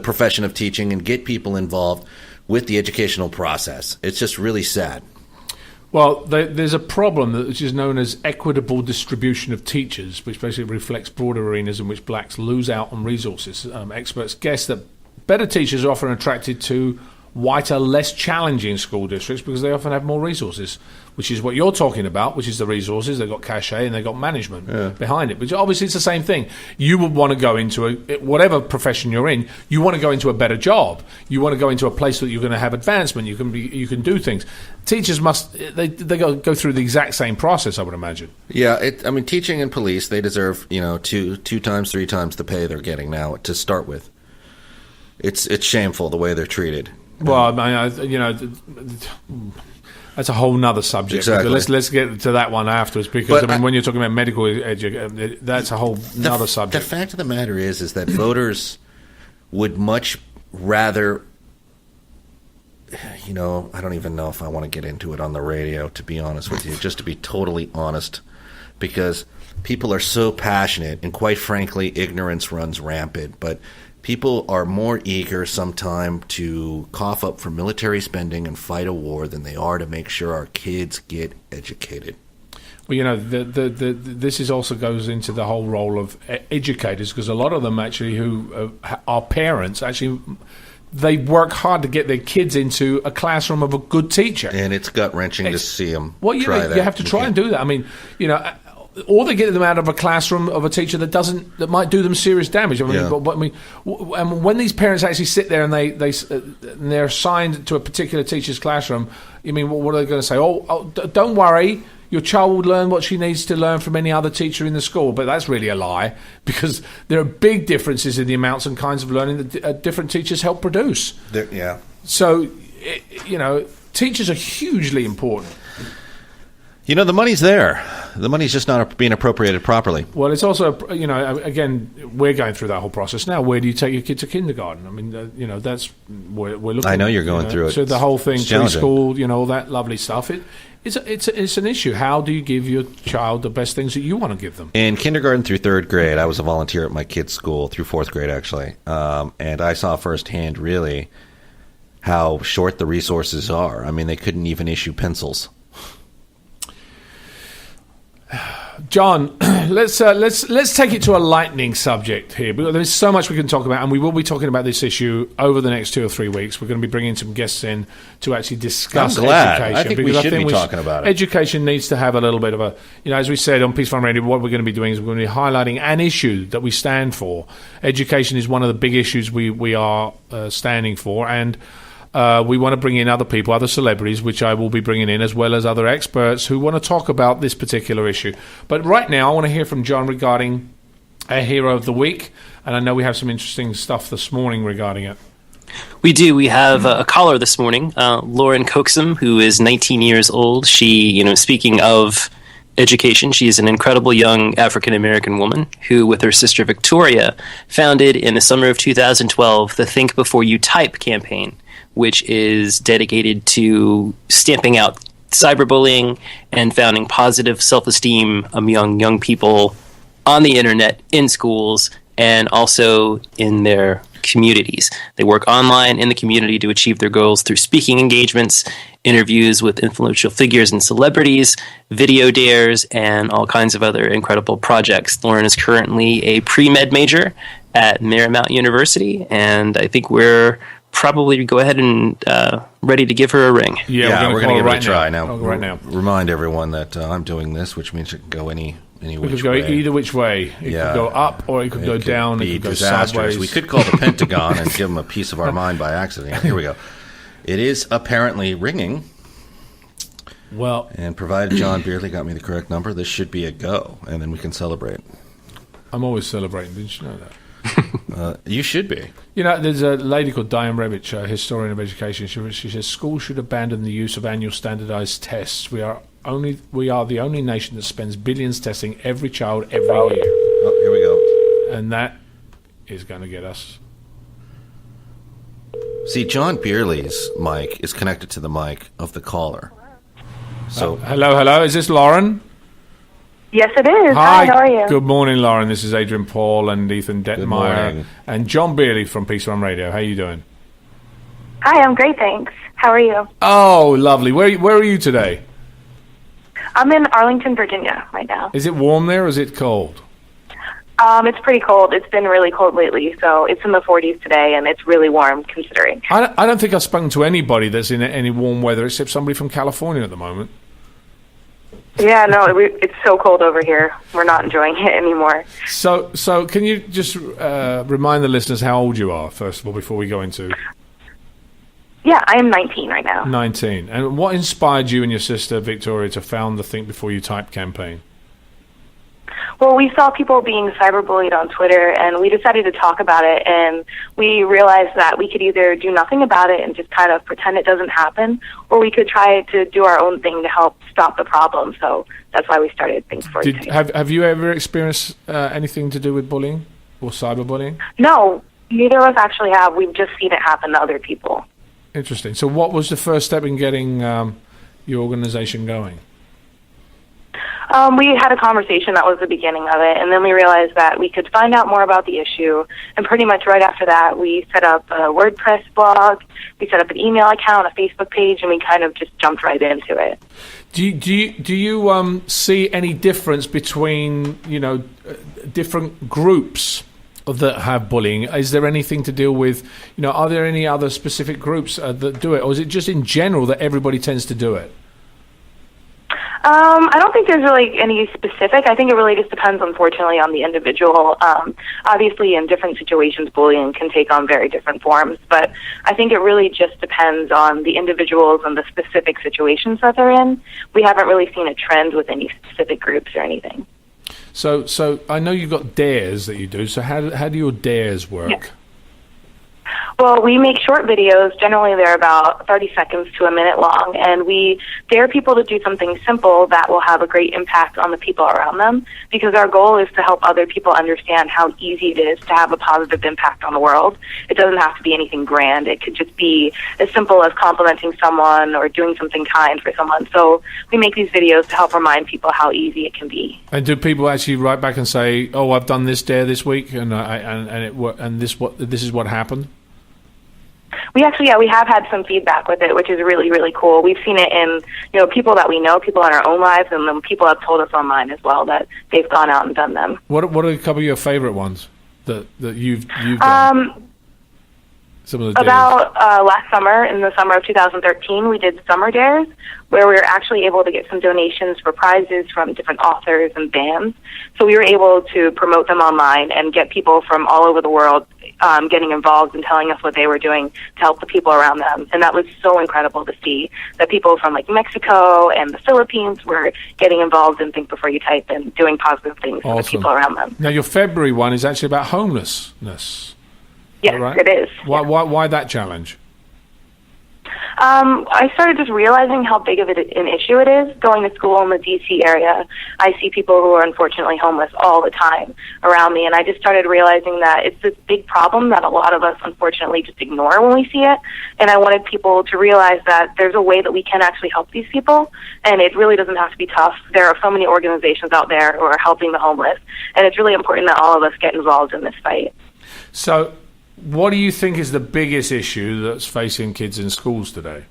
profession of teaching and get people involved with the educational process. It's just really sad.
Well, there's a problem which is known as equitable distribution of teachers, which basically reflects broader arenas in which blacks lose out on resources. Experts guess that better teachers are often attracted to whiter, less challenging school districts because they often have more resources, which is what you're talking about, which is the resources. They've got cachet and they've got management behind it. But obviously it's the same thing. You would want to go into whatever profession you're in, you want to go into a better job. You want to go into a place that you're going to have advancement. You can do things. Teachers they go through the exact same process, I would imagine.
Yeah, teaching and police, they deserve, 2 times, 3 times the pay they're getting now to start with. It's shameful the way they're treated.
Well, that's a whole nother subject.
Exactly.
Let's get to that one afterwards, because when you're talking about medical education, that's a whole other subject.
The fact of the matter is that voters would much rather, I don't even know if I want to get into it on the radio, to be honest with you, just to be totally honest, because people are so passionate, and quite frankly, ignorance runs rampant, but people are more eager sometime to cough up for military spending and fight a war than they are to make sure our kids get educated.
Well, this is also goes into the whole role of educators, because a lot of them actually who are parents actually they work hard to get their kids into a classroom of a good teacher.
And it's gut-wrenching to see them
try that. You have to try and do that. I mean, or they get them out of a classroom of a teacher that might do them serious damage. I mean,
Yeah.
and when these parents actually sit there and they're assigned to a particular teacher's classroom, I mean, what are they going to say? Don't worry, your child will learn what she needs to learn from any other teacher in the school. But that's really a lie, because there are big differences in the amounts and kinds of learning that different teachers help produce.
Yeah.
So, teachers are hugely important.
The money's there. The money's just not being appropriated properly.
Well, it's also, again, we're going through that whole process now. Where do you take your kid to kindergarten? I mean, that's we're looking.
I know you're going through it.
So the whole thing,
It's challenging.
preschool, all that lovely stuff. It's an issue. How do you give your child the best things that you want to give them?
In kindergarten through third grade, I was a volunteer at my kid's school through fourth grade, actually. And I saw firsthand, really, how short the resources are. I mean, they couldn't even issue pencils.
John, let's take it to a lightning subject here. There's so much we can talk about, and we will be talking about this issue over the next 2 or 3 weeks. We're going to be bringing some guests in to actually discuss
I'm glad.
education.
I think we
because
should be talking about it.
Education needs to have a little bit of a, as we said on Peace Fund Radio, what we're going to be doing is we're going to be highlighting an issue that we stand for. Education is one of the big issues we are standing for, and we want to bring in other people, other celebrities, which I will be bringing in, as well as other experts who want to talk about this particular issue. But right now, I want to hear from John regarding a hero of the week, and I know we have some interesting stuff this morning regarding it.
We do. We have a caller this morning, Lauren Coxum, who is 19 years old. She, speaking of education, she is an incredible young African-American woman who, with her sister Victoria, founded in the summer of 2012 the Think Before You Type campaign, which is dedicated to stamping out cyberbullying and founding positive self-esteem among young people on the internet, in schools, and also in their communities. They work online in the community to achieve their goals through speaking engagements, interviews with influential figures and celebrities, video dares, and all kinds of other incredible projects. Lauren is currently a pre-med major at Marymount University, and I think we're probably go ahead and ready to give her a ring.
Yeah,
we're going to give it a try
now. Right now.
Remind everyone that I'm doing this, which means it can go any
It
which
could go
way.
either which way. It
Yeah.
could go up, or it could go down. It
Be
could go
disastrous.
sideways.
We could call the Pentagon and give them a piece of our mind by accident. Here we go. It is apparently ringing,
Well,
and provided John Beardley got me the correct number, this should be a go, and then we can celebrate.
I'm always celebrating. Didn't you know that?
You should be.
There's a lady called Diane Rebich, a historian of education. She says schools should abandon the use of annual standardized tests. We are the only nation that spends billions testing every child every year,
Oh, here we go.
and that is going to get us.
See, John Beardley's mic is connected to the mic of the caller. So
Hello. Is this Lauren?
Yes, it is. Hi, how are you?
Good morning, Lauren. This is Adrian Paul and Ethan
morning.
Detmeyer and John Beardley from Peace Run Radio. How you doing?
Hi, I'm great, thanks. How are you?
Oh, lovely. Where are you today?
I'm in Arlington, Virginia right now.
Is it warm there or is it cold?
It's pretty cold. It's been really cold lately, so it's in the 40s today, and it's really warm considering.
I don't think I've spoken to anybody that's in any warm weather except somebody from California at the moment.
Yeah, no, it's so cold over here. We're not enjoying it anymore.
So can you just remind the listeners how old you are, first of all, before we go into
Yeah, I am 19 right now.
19? And what inspired you and your sister, Victoria, to found the Think Before You Type campaign?
Well, we saw people being cyberbullied on Twitter, and we decided to talk about it, and we realized that we could either do nothing about it and just kind of pretend it doesn't happen, or we could try to do our own thing to help stop the problem. So that's why we started Think Before You Type.
Have you ever experienced anything to do with bullying or cyberbullying?
No, neither of us actually have. We've just seen it happen to other people.
Interesting. So what was the first step in getting your organization going?
We had a conversation. That was the beginning of it, and then we realized that we could find out more about the issue, and pretty much right after that, we set up a WordPress blog, we set up an email account, a Facebook page, and we kind of just jumped right into it.
Do you see any difference between different groups that have bullying? Is there anything to deal with? Are there any other specific groups that do it, or is it just in general that everybody tends to do it?
I don't think there's really any specific. I think it really just depends, unfortunately, on the individual. Obviously, in different situations, bullying can take on very different forms, but I think it really just depends on the individuals and the specific situations that they're in. We haven't really seen a trend with any specific groups or anything.
So I know you've got dares that you do. So how do your dares work?
Yeah. Well, we make short videos. Generally, they're about 30 seconds to a minute long, and we dare people to do something simple that will have a great impact on the people around them, because our goal is to help other people understand how easy it is to have a positive impact on the world. It doesn't have to be anything grand. It could just be as simple as complimenting someone or doing something kind for someone. So we make these videos to help remind people how easy it can be.
And do people actually write back and say, "Oh, I've done this dare this week, and this is what happened"?
We have had some feedback with it, which is really, really cool. We've seen it in, people that we know, people in our own lives, and then people have told us online as well that they've gone out and done them.
What are a couple of your favorite ones that you've done? Some of the dares.
About last summer, in the summer of 2013, we did Summer Dares, where we were actually able to get some donations for prizes from different authors and bands. So we were able to promote them online and get people from all over the world getting involved and telling us what they were doing to help the people around them. And that was so incredible to see that people from like Mexico and the Philippines were getting involved in Think Before You Type and doing positive things for the people around them.
Now, your February one is actually about homelessness.
Yes,
right?
It is.
Why that challenge?
I started just realizing how big of an issue it is. Going to school in the D.C. area, I see people who are unfortunately homeless all the time around me, and I just started realizing that it's this big problem that a lot of us unfortunately just ignore when we see it, and I wanted people to realize that there's a way that we can actually help these people, and it really doesn't have to be tough. There are so many organizations out there who are helping the homeless, and it's really important that all of us get involved in this fight.
So, what do you think is the biggest issue that's facing kids in schools today?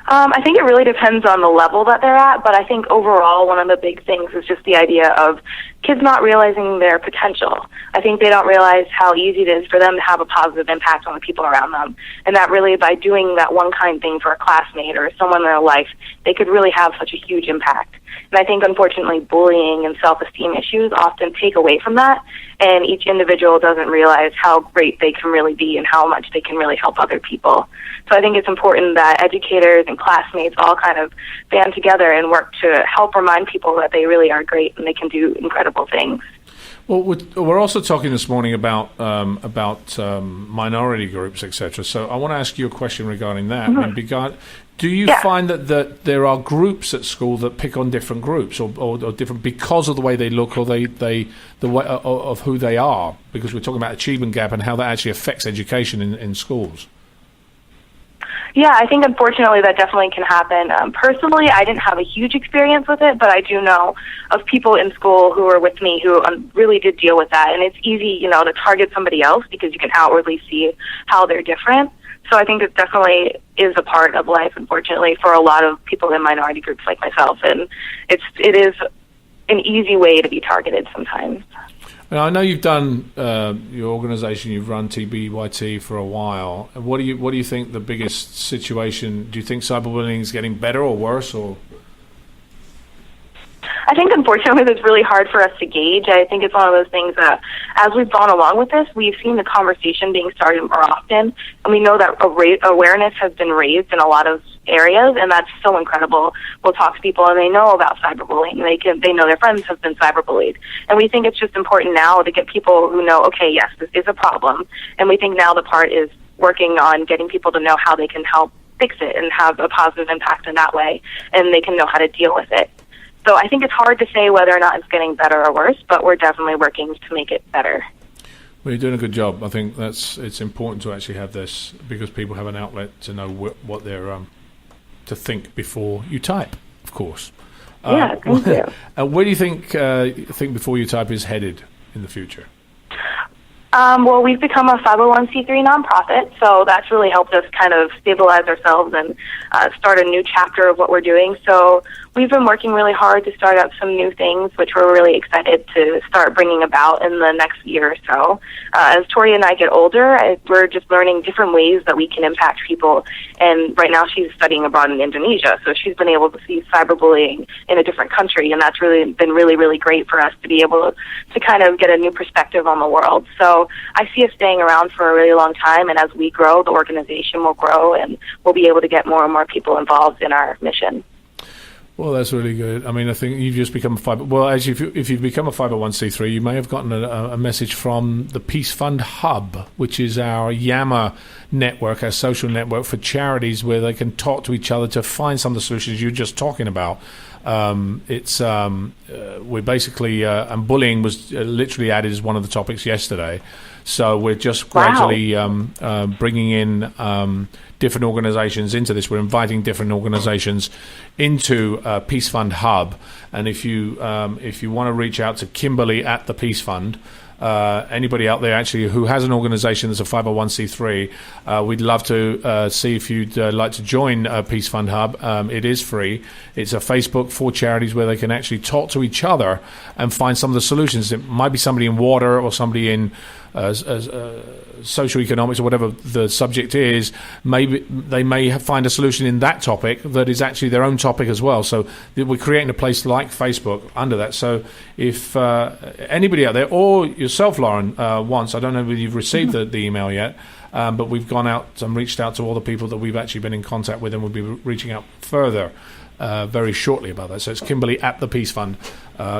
I think it really depends on the level that they're at, but I think overall one of the big things is just the idea of kids not realizing their potential. I think they don't realize how easy it is for them to have a positive impact on the people around them, and that really by doing that one kind thing for a classmate or someone in their life, they could really have such a huge impact. And I think, unfortunately, bullying and self-esteem issues often take away from that, and each individual doesn't realize how great they can really be and how much they can really help other people. So I think it's important that educators and classmates all kind of band together and work to help remind people that they really are great and they can do incredible things.
Well, we're also talking this morning about minority groups, etc. So I want to ask you a question regarding that.
Mm-hmm.
Do you find that there are groups at school that pick on different groups or different because of the way they look or the way of who they are? Because we're talking about achievement gap and how that actually affects education in schools.
Yeah, I think unfortunately that definitely can happen. Personally, I didn't have a huge experience with it, but I do know of people in school who were with me who really did deal with that. And it's easy, to target somebody else because you can outwardly see how they're different. So I think it definitely is a part of life, unfortunately, for a lot of people in minority groups like myself. And it is an easy way to be targeted sometimes.
Now, I know you've done your organisation. You've run TBYT for a while. What do you think the biggest situation? Do you think cyberbullying is getting better or worse? Or
I think, unfortunately, it's really hard for us to gauge. I think it's one of those things that, as we've gone along with this, we've seen the conversation being started more often, and we know that awareness has been raised in a lot of areas, and that's so incredible. We'll talk to people, and they know about cyberbullying. They know their friends have been cyberbullied, and we think it's just important now to get people who know, okay, yes, this is a problem, and we think now the part is working on getting people to know how they can help fix it and have a positive impact in that way, and they can know how to deal with it. So I think it's hard to say whether or not it's getting better or worse, but we're definitely working to make it better.
Well, you're doing a good job. I think it's important to actually have this because people have an outlet to know what they're to think before you type, of course.
Yeah, thank you.
Where do you think Before You Type is headed in the future?
Well, we've become a 501c3 nonprofit, so that's really helped us kind of stabilize ourselves and start a new chapter of what we're doing. So we've been working really hard to start up some new things, which we're really excited to start bringing about in the next year or so. As Tori and I get older, we're just learning different ways that we can impact people. And right now she's studying abroad in Indonesia, so she's been able to see cyberbullying in a different country, and that's really been really, really great for us to be able to kind of get a new perspective on the world. So I see us staying around for a really long time, and as we grow, the organization will grow, and we'll be able to get more and more people involved in our mission.
Well, that's really good. I mean, I think you've just become a if you've become a 501c3, you may have gotten a message from the Peace Fund Hub, which is our Yammer network, our social network for charities where they can talk to each other to find some of the solutions you're just talking about. We're basically, and bullying was literally added as one of the topics yesterday. So we're just gradually bringing in different organizations into this. We're inviting different organizations into Peace Fund Hub. And if you want to reach out to Kimberly at the Peace Fund, anybody out there actually who has an organization that's a 501c3, we'd love to see if you'd like to join Peace Fund Hub. It is free. It's a Facebook for charities where they can actually talk to each other and find some of the solutions. It might be somebody in water or somebody in socioeconomics or whatever the subject is. Maybe they may find a solution in that topic that is actually their own topic as well. So we're creating a place like Facebook under that. So if anybody out there, or yourself, Lauren, once, I don't know whether you've received the email yet, but we've gone out and reached out to all the people that we've actually been in contact with, and we'll be reaching out further very shortly about that. So it's Kimberly at the Peace Fund.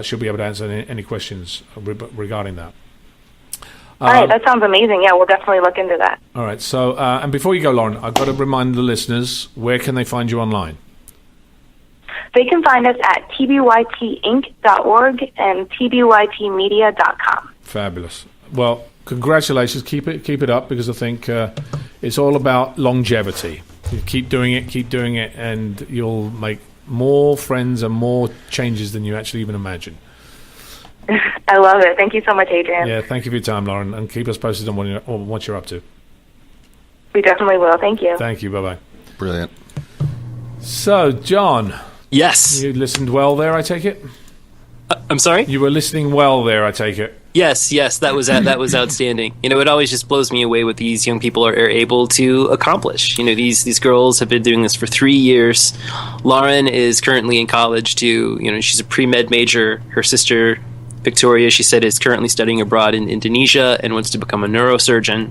She'll be able to answer any questions regarding that.
All right, that sounds amazing. Yeah, we'll definitely look into that.
All right. So, and before you go, Lauren, I've got to remind the listeners, where can they find you online?
They can find us at tbytinc.org and tbytmedia.com.
Fabulous. Well, congratulations. Keep it up, because I think it's all about longevity. You keep doing it, and you'll make more friends and more changes than you actually even imagine.
I love it. Thank you so much, Adrian.
Yeah, thank you for your time, Lauren, and keep us posted on what you're up to.
We definitely will. Thank you.
Thank you. Bye-bye.
Brilliant.
So, John.
Yes.
You listened well there, I take it?
I'm sorry?
You were listening well there, I take it?
Yes, that was outstanding. It always just blows me away what these young people are able to accomplish. These girls have been doing this for 3 years. Lauren is currently in college she's a pre-med major. Her sister, Victoria, she said, is currently studying abroad in Indonesia and wants to become a neurosurgeon.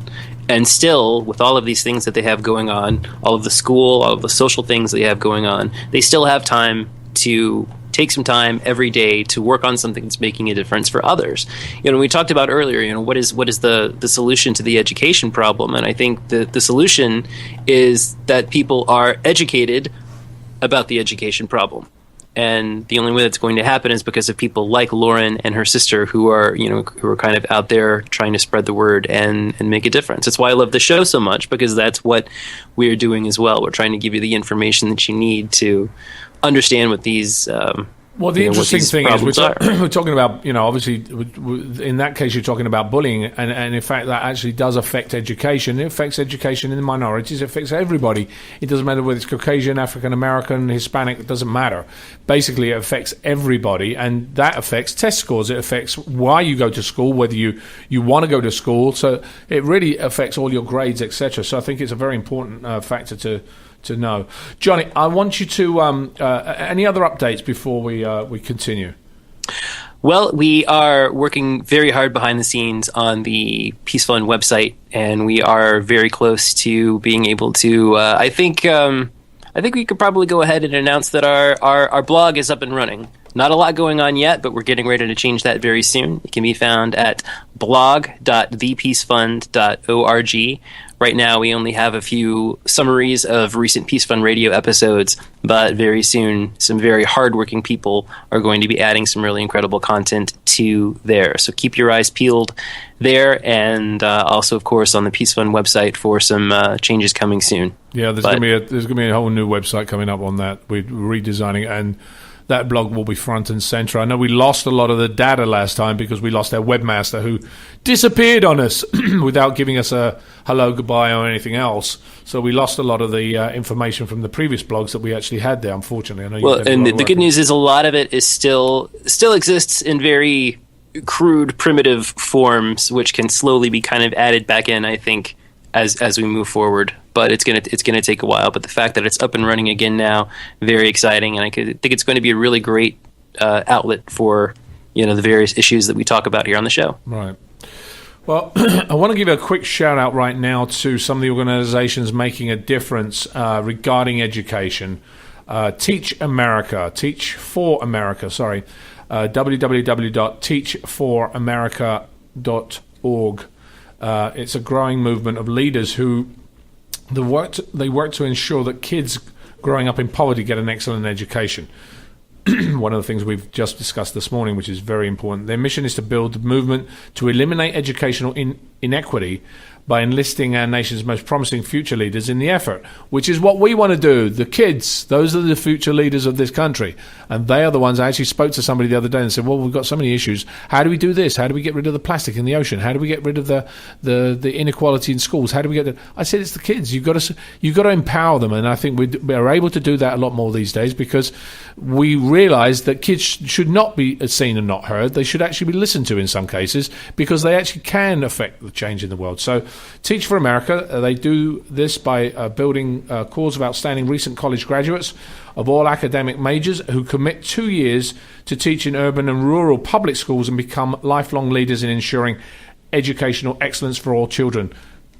And still, with all of these things that they have going on, all of the school, all of the social things they have going on, they still have time to take some time every day to work on something that's making a difference for others. We talked about earlier, what is the solution to the education problem? And I think the solution is that people are educated about the education problem. And the only way that's going to happen is because of people like Lauren and her sister who are kind of out there trying to spread the word and make a difference. That's why I love the show so much, because that's what we're doing as well. We're trying to give you the information that you need to understand what these
well, the interesting thing is we're talking about, obviously, in that case, you're talking about bullying, and in fact, that actually does affect education. It affects education in the minorities. It affects everybody. It doesn't matter whether it's Caucasian, African American, Hispanic. It doesn't matter. Basically, it affects everybody, and that affects test scores. It affects why you go to school, whether you want to go to school. So it really affects all your grades, etc. So I think it's a very important factor to know. Johnny, I want you to any other updates before we continue?
Well, we are working very hard behind the scenes on the Peace Fund website, and we are very close to being able to. I think we could probably go ahead and announce that our blog is up and running. Not a lot going on yet, but we're getting ready to change that very soon. It can be found at blog.thepeacefund.org. Right now, we only have a few summaries of recent Peace Fund Radio episodes, but very soon, some very hardworking people are going to be adding some really incredible content to there. So keep your eyes peeled there, and also, of course, on the Peace Fund website for some changes coming soon.
Yeah, there's going to be a whole new website coming up on that. We're redesigning it, and that blog will be front and center. I know we lost a lot of the data last time because we lost our webmaster who disappeared on us without giving us a hello, goodbye, or anything else. So we lost a lot of the information from the previous blogs that we actually had there, unfortunately. I know
well, and the good news is a lot of it is still exists in very crude, primitive forms, which can slowly be kind of added back in, I think, as we move forward. But it's gonna take a while. But the fact that it's up and running again now, very exciting, and I think it's going to be a really great outlet for the various issues that we talk about here on the show.
Right. Well, I want to give a quick shout out right now to some of the organizations making a difference regarding education. Teach for America, www.teachforamerica.org. It's a growing movement of leaders who they work to ensure that kids growing up in poverty get an excellent education. One of the things we've just discussed this morning, which is very important. Their mission is to build a movement to eliminate educational inequity by enlisting our nation's most promising future leaders in the effort, which is what we want to do. The kids, those are the future leaders of this country. And they are the ones. I actually spoke to somebody the other day and said, well, we've got so many issues. How do we do this? How do we get rid of the plastic in the ocean? How do we get rid of the inequality in schools? How do we get the... I said, it's the kids. You've got to empower them. And I think we are able to do that a lot more these days because we realize that kids should not be seen and not heard. They should actually be listened to in some cases because they actually can affect the change in the world. So Teach for America, they do this by building cores of outstanding recent college graduates of all academic majors who commit 2 years to teach in urban and rural public schools and become lifelong leaders in ensuring educational excellence for all children.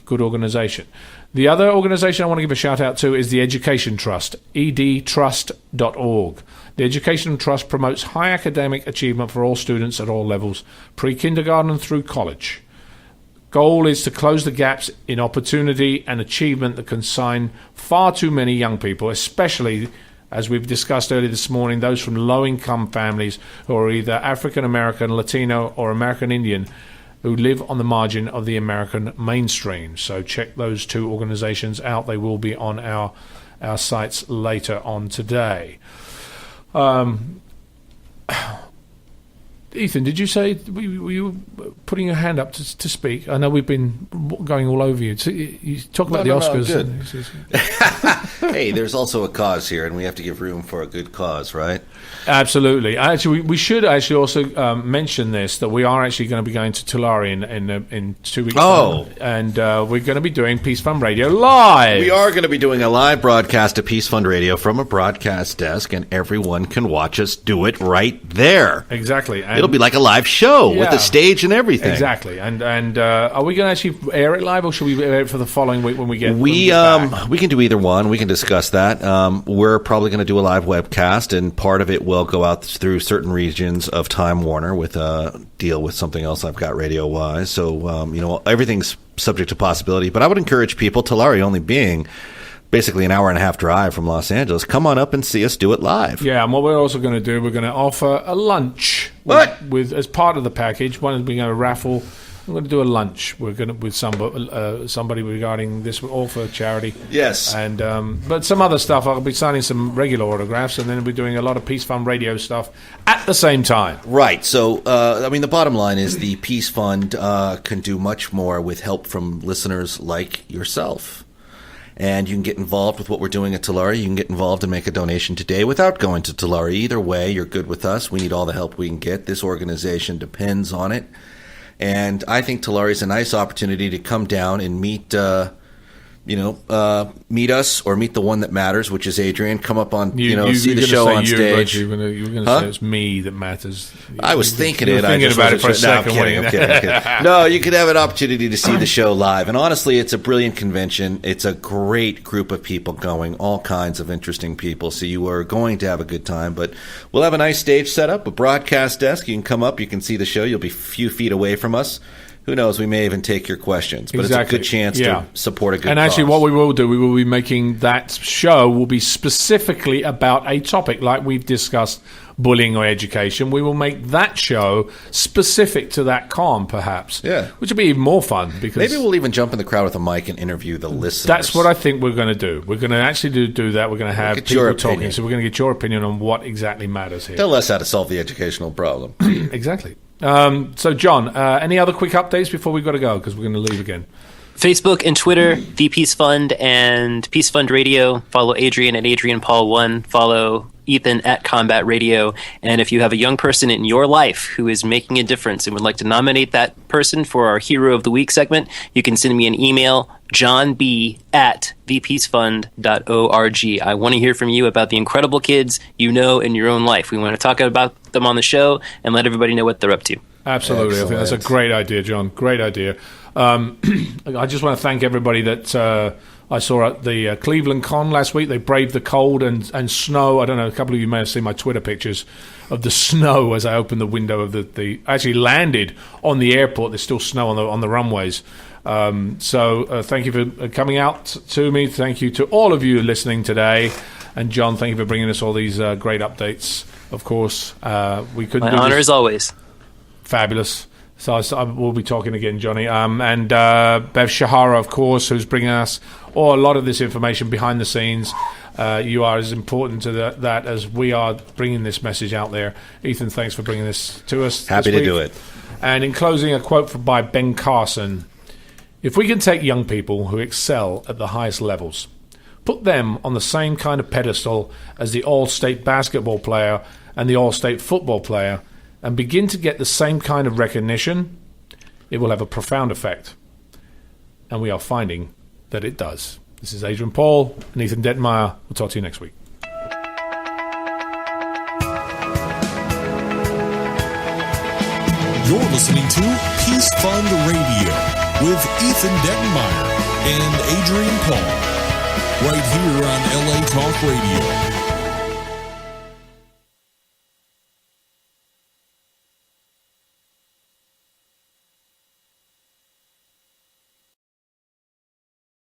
Good organization. The other organization I want to give a shout out to is the Education Trust, edtrust.org. The Education Trust promotes high academic achievement for all students at all levels, pre-kindergarten through college. Goal is to close the gaps in opportunity and achievement that consign far too many young people, especially, as we've discussed earlier this morning, those from low-income families who are either African American, Latino, or American Indian, who live on the margin of the American mainstream. So check those two organizations out. They will be on our sites later on today. Ethan, did you say were you putting your hand up to speak? I know we've been going all over you. So you talk about the Oscars.
Hey, there's also a cause here, and we have to give room for a good cause, right?
Absolutely. Actually, we should actually also mention this, that we are actually going to be going to Tulare in 2 weeks' time. And we're going to be doing Peace Fund Radio live.
We are going to be doing a live broadcast of Peace Fund Radio from a broadcast desk, and everyone can watch us do it right there.
Exactly. And
it'll be like a live show with a stage and everything.
Exactly. And are we going to actually air it live, or should we air it for the following week when we get
we can do either one. We can discuss that. We're probably going to do a live webcast, and part of it will go out through certain regions of Time Warner with deal with something else I've got radio-wise. So, everything's subject to possibility. But I would encourage people, Tulare only being basically an hour and a half drive from Los Angeles, come on up and see us do it live.
Yeah, and what we're also going to do, we're going to offer a lunch with as part of the package. One is we're going to raffle. I'm going to do a lunch. We're going to with somebody regarding this, all for charity.
Yes,
and but some other stuff. I'll be signing some regular autographs, and then we'll be doing a lot of Peace Fund Radio stuff at the same time.
Right. So, the bottom line is the Peace Fund can do much more with help from listeners like yourself. And you can get involved with what we're doing at Tulare. You can get involved and make a donation today without going to Tulare. Either way, you're good with us. We need all the help we can get. This organization depends on it. And I think Tulare is a nice opportunity to come down and meet meet us or meet the one that matters, which is Adrian. Come up on, see the show on stage.
You were going to say it's me that matters.
I was thinking
it.
I
just about it for a second.
No, I'm kidding. No, you could have an opportunity to see the show live. And honestly, it's a brilliant convention. It's a great group of people going, all kinds of interesting people. So you are going to have a good time. But we'll have a nice stage set up, a broadcast desk. You can come up. You can see the show. You'll be a few feet away from us. Who knows? We may even take your questions, but It's a good chance to support a good cause.
And actually, what we will do, we will be making that show will be specifically about a topic like we've discussed bullying or education, we will make that show specific to that con, perhaps.
Yeah.
Which will be even more fun because
Maybe we'll even jump in the crowd with a mic and interview the listeners.
that's what I think we're going to do. We're going to actually do that. We're going to have
get your
people talking.
opinion.
So we're going to get your opinion on what exactly matters here.
Tell us how to solve the educational problem.
Exactly. So, John, any other quick updates before we got to go? Because we're going to leave again.
Facebook and Twitter, The Peace Fund and Peace Fund Radio. Follow Adrian at Adrian Paul 1. Follow Ethan at Combat Radio. And if you have a young person in your life who is making a difference and would like to nominate that person for our Hero of the Week segment, you can send me an email, johnb@thepeacefund.org. I want to hear from you about the incredible kids you know in your own life. We want to talk about them on the show and let everybody know what they're up to.
Absolutely. I think that's a great idea, John. Great idea. I just want to thank everybody that I saw at the Cleveland Con last week. They braved the cold and snow. I don't know, a couple of you may have seen my Twitter pictures of the snow as I opened the window of the actually landed on the airport. There's still snow on the runways. So thank you for coming out to me. Thank you to all of you listening today. And John, thank you for bringing us all these great updates. Of course, we couldn't
My
do
honor
this.
as always.
Fabulous. So we'll be talking again, Johnny. And Bev Shahara, of course, who's bringing us a lot of this information behind the scenes. You are as important to that as we are bringing this message out there. Ethan, thanks for bringing this to us.
Happy
this
to do
week.
it.
And in closing, a quote by Ben Carson. If we can take young people who excel at the highest levels, put them on the same kind of pedestal as the all-state basketball player and the all-state football player, and begin to get the same kind of recognition, it will have a profound effect. And we are finding that it does. This is Adrian Paul and Ethan Detmeyer. We'll talk to you next week.
You're listening to Peace Fund Radio with Ethan Detmeyer and Adrian Paul, right here on LA Talk Radio.